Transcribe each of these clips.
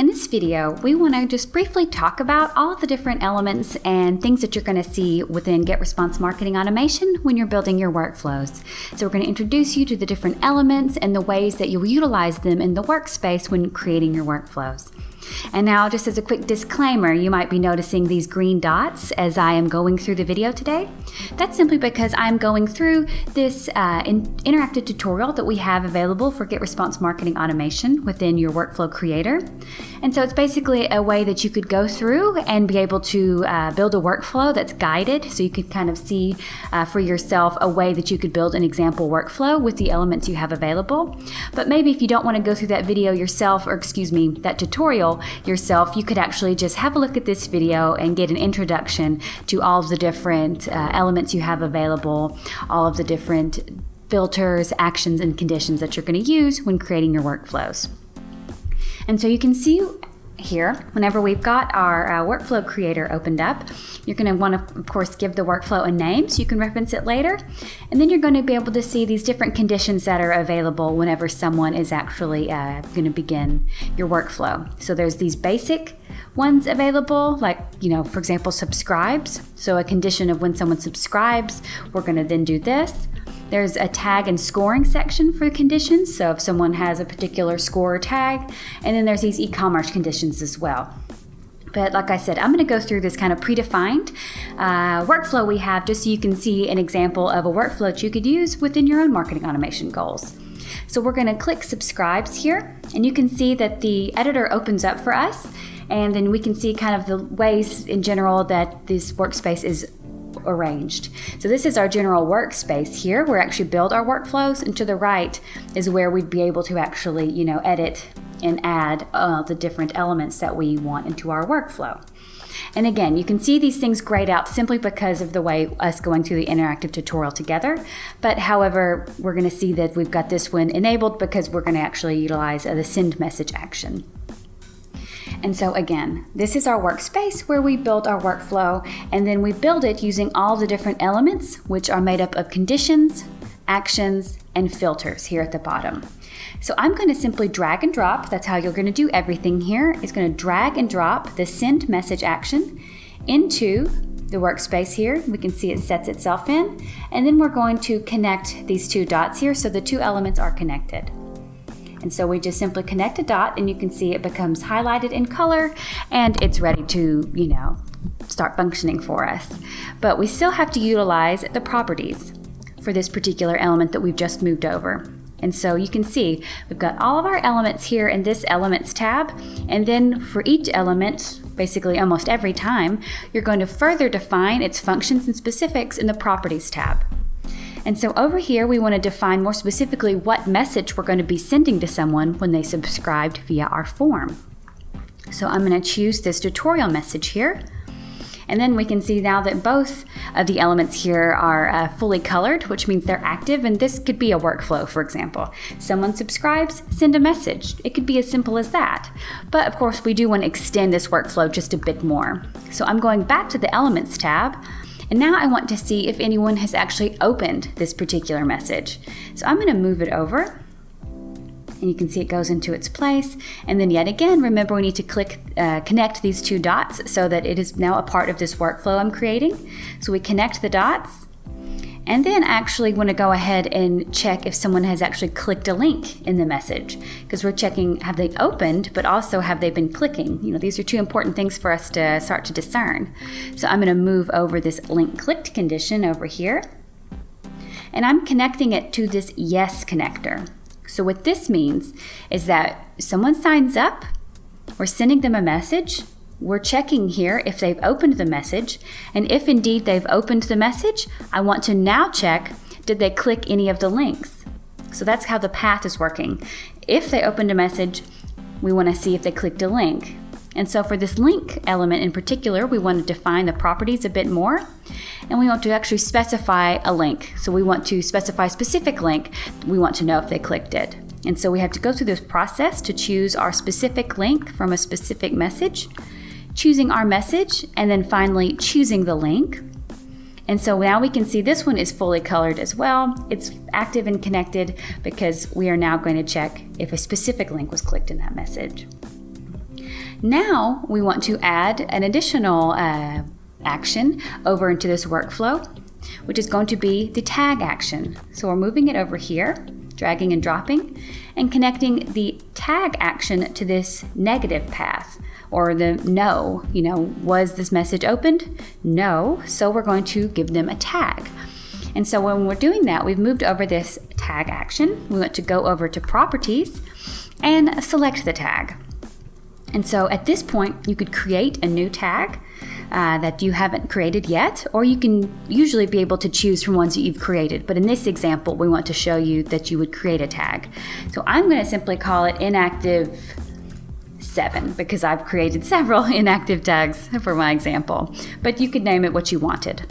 In this video, we want to just briefly talk about all of the different elements and things that you're going to see within GetResponse Marketing Automation when you're building your workflows. So we're going to introduce you to the different elements and the ways that you'll utilize them in the workspace when creating your workflows. And now, just as a quick disclaimer, you might be noticing these green dots as I am going through the video today. That's simply because I'm going through this interactive tutorial that we have available for GetResponse Marketing Automation within your workflow creator. And so it's basically a way that you could go through and be able to build a workflow that's guided, so you could kind of see for yourself a way that you could build an example workflow with the elements you have available. But maybe if you don't want to go through that video yourself, or that tutorial yourself, you could actually just have a look at this video and get an introduction to all of the different elements you have available, all of the different filters, actions, and conditions that you're going to use when creating your workflows. And so you can see here, whenever we've got our workflow creator opened up, you're going to want to, of course, give the workflow a name so you can reference it later. And then you're going to be able to see these different conditions that are available whenever someone is actually going to begin your workflow. So there's these basic ones available, like, for example, subscribes. So a condition of when someone subscribes, we're going to then do this. There's a tag and scoring section for conditions, so if someone has a particular score or tag, and then there's these e-commerce conditions as well. But like I said, I'm going to go through this kind of predefined workflow we have, just so you can see an example of a workflow that you could use within your own marketing automation goals. So we're going to click subscribes here, and you can see that the editor opens up for us, and then we can see kind of the ways in general that this workspace is arranged. So this is our general workspace here. We actually build our workflows, and to the right is where we'd be able to actually, edit and add the different elements that we want into our workflow. And again, you can see these things grayed out simply because of the way us going through the interactive tutorial together. But however, we're going to see that we've got this one enabled because we're going to actually utilize the send message action. And so again, this is our workspace where we build our workflow, and then we build it using all the different elements, which are made up of conditions, actions, and filters here at the bottom. So I'm going to simply drag and drop. That's how you're going to do everything here. It's going to drag and drop the send message action into the workspace here. We can see it sets itself in, and then we're going to connect these two dots here so the two elements are connected. And so we just simply connect a dot, and you can see it becomes highlighted in color, and it's ready to, start functioning for us. But we still have to utilize the properties for this particular element that we've just moved over. And so you can see we've got all of our elements here in this Elements tab, and then for each element, basically almost every time, you're going to further define its functions and specifics in the Properties tab. And so over here, we want to define more specifically what message we're going to be sending to someone when they subscribed via our form. So I'm going to choose this tutorial message here. And then we can see now that both of the elements here are fully colored, which means they're active. And this could be a workflow, for example. Someone subscribes, send a message. It could be as simple as that. But of course, we do want to extend this workflow just a bit more. So I'm going back to the Elements tab. And now I want to see if anyone has actually opened this particular message. So I'm going to move it over, and you can see it goes into its place. And then yet again, remember we need to connect these two dots so that it is now a part of this workflow I'm creating. So we connect the dots, and then actually want to go ahead and check if someone has actually clicked a link in the message, because we're checking, have they opened, but also have they been clicking? These are two important things for us to start to discern. So I'm going to move over this link clicked condition over here, and I'm connecting it to this yes connector. So what this means is that someone signs up, we're sending them a message, we're checking here if they've opened the message, and if indeed they've opened the message, I want to now check, did they click any of the links? So that's how the path is working. If they opened a message, we want to see if they clicked a link. And so for this link element in particular, we want to define the properties a bit more, and we want to actually specify a link. So we want to specify a specific link. We want to know if they clicked it. And so we have to go through this process to choose our specific link from a specific message, choosing our message, and then finally choosing the link. And so now we can see this one is fully colored as well. It's active and connected because we are now going to check if a specific link was clicked in that message. Now we want to add an additional action over into this workflow, which is going to be the tag action. So we're moving it over here, dragging and dropping, and connecting the tag action to this negative path, or the no. Was this message opened? No. So we're going to give them a tag. And so when we're doing that, we've moved over this tag action. We want to go over to properties and select the tag. And so at this point, you could create a new tag that you haven't created yet, or you can usually be able to choose from ones that you've created. But in this example, we want to show you that you would create a tag. So I'm going to simply call it inactive 7 because I've created several inactive tags for my example, but you could name it what you wanted.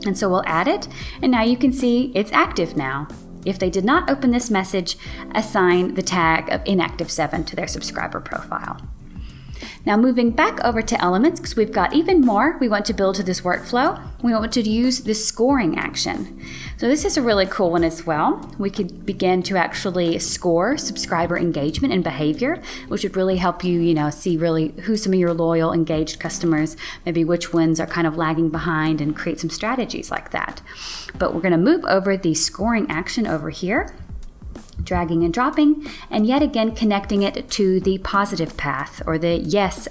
And so we'll add it, and now you can see it's active now. If they did not open this message, assign the tag of inactive 7 to their subscriber profile. Now moving back over to elements, because we've got even more we want to build to this workflow, we want to use this scoring action. So this is a really cool one as well. We could begin to actually score subscriber engagement and behavior, which would really help you, see really who some of your loyal, engaged customers, maybe which ones are kind of lagging behind, and create some strategies like that. But we're going to move over the scoring action over here, dragging and dropping, and yet again connecting it to the positive path, or the yes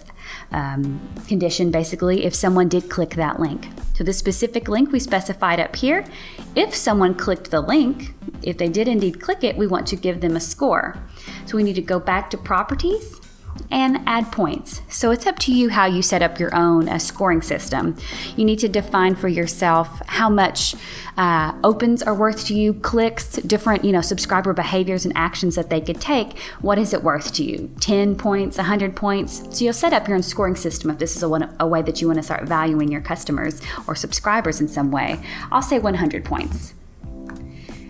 condition, basically, if someone did click that link. So the specific link we specified up here, if someone clicked the link, if they did indeed click it, we want to give them a score. So we need to go back to properties and add points. So it's up to you how you set up your own scoring system. You need to define for yourself how much opens are worth to you, clicks, different subscriber behaviors and actions that they could take. What is it worth to you? 10 points, 100 points? So you'll set up your own scoring system if this is a way that you want to start valuing your customers or subscribers in some way. I'll say 100 points.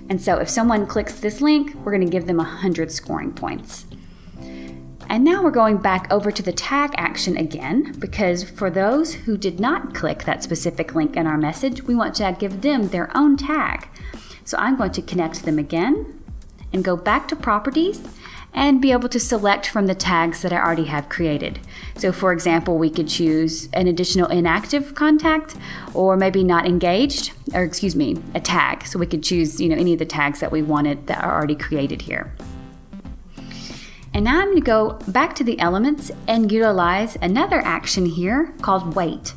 And so if someone clicks this link, we're going to give them 100 scoring points. And now we're going back over to the tag action again, because for those who did not click that specific link in our message, we want to give them their own tag. So I'm going to connect them again and go back to properties and be able to select from the tags that I already have created. So for example, we could choose an additional inactive contact, or maybe not engaged, or a tag. So we could choose any of the tags that we wanted that are already created here. And now I'm going to go back to the elements and utilize another action here called wait.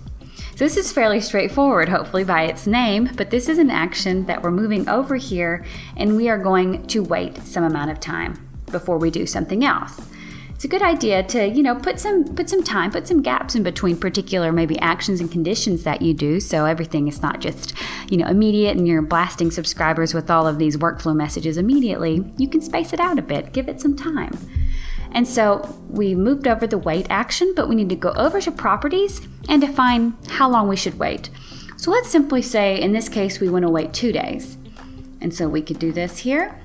So this is fairly straightforward, hopefully by its name, but this is an action that we're moving over here, and we are going to wait some amount of time before we do something else. It's a good idea to, put some time, put some gaps in between particular maybe actions and conditions that you do, so everything is not just, immediate and you're blasting subscribers with all of these workflow messages immediately. You can space it out a bit, give it some time. And so we moved over the wait action, but we need to go over to properties and define how long we should wait. So let's simply say, in this case, we want to wait 2 days. And so we could do this here.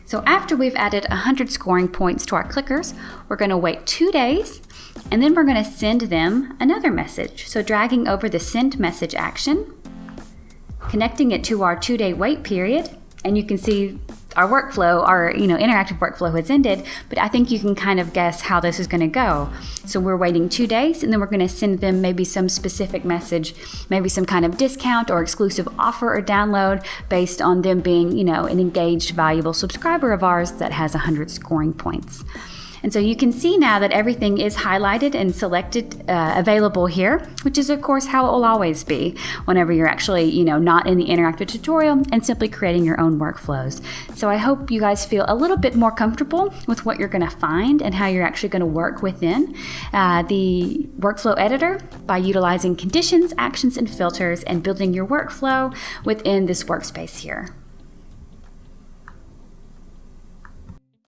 So after we've added 100 scoring points to our clickers, we're going to wait 2 days, and then we're going to send them another message. So dragging over the send message action, connecting it to our 2-day wait period, and you can see our workflow, our interactive workflow has ended, but I think you can kind of guess how this is going to go. So we're waiting 2 days, and then we're going to send them maybe some specific message, maybe some kind of discount or exclusive offer or download based on them being, an engaged, valuable subscriber of ours that has 100 scoring points. And so you can see now that everything is highlighted and selected, available here, which is of course how it will always be whenever you're actually, not in the interactive tutorial and simply creating your own workflows. So I hope you guys feel a little bit more comfortable with what you're going to find and how you're actually going to work within the workflow editor by utilizing conditions, actions, and filters and building your workflow within this workspace here.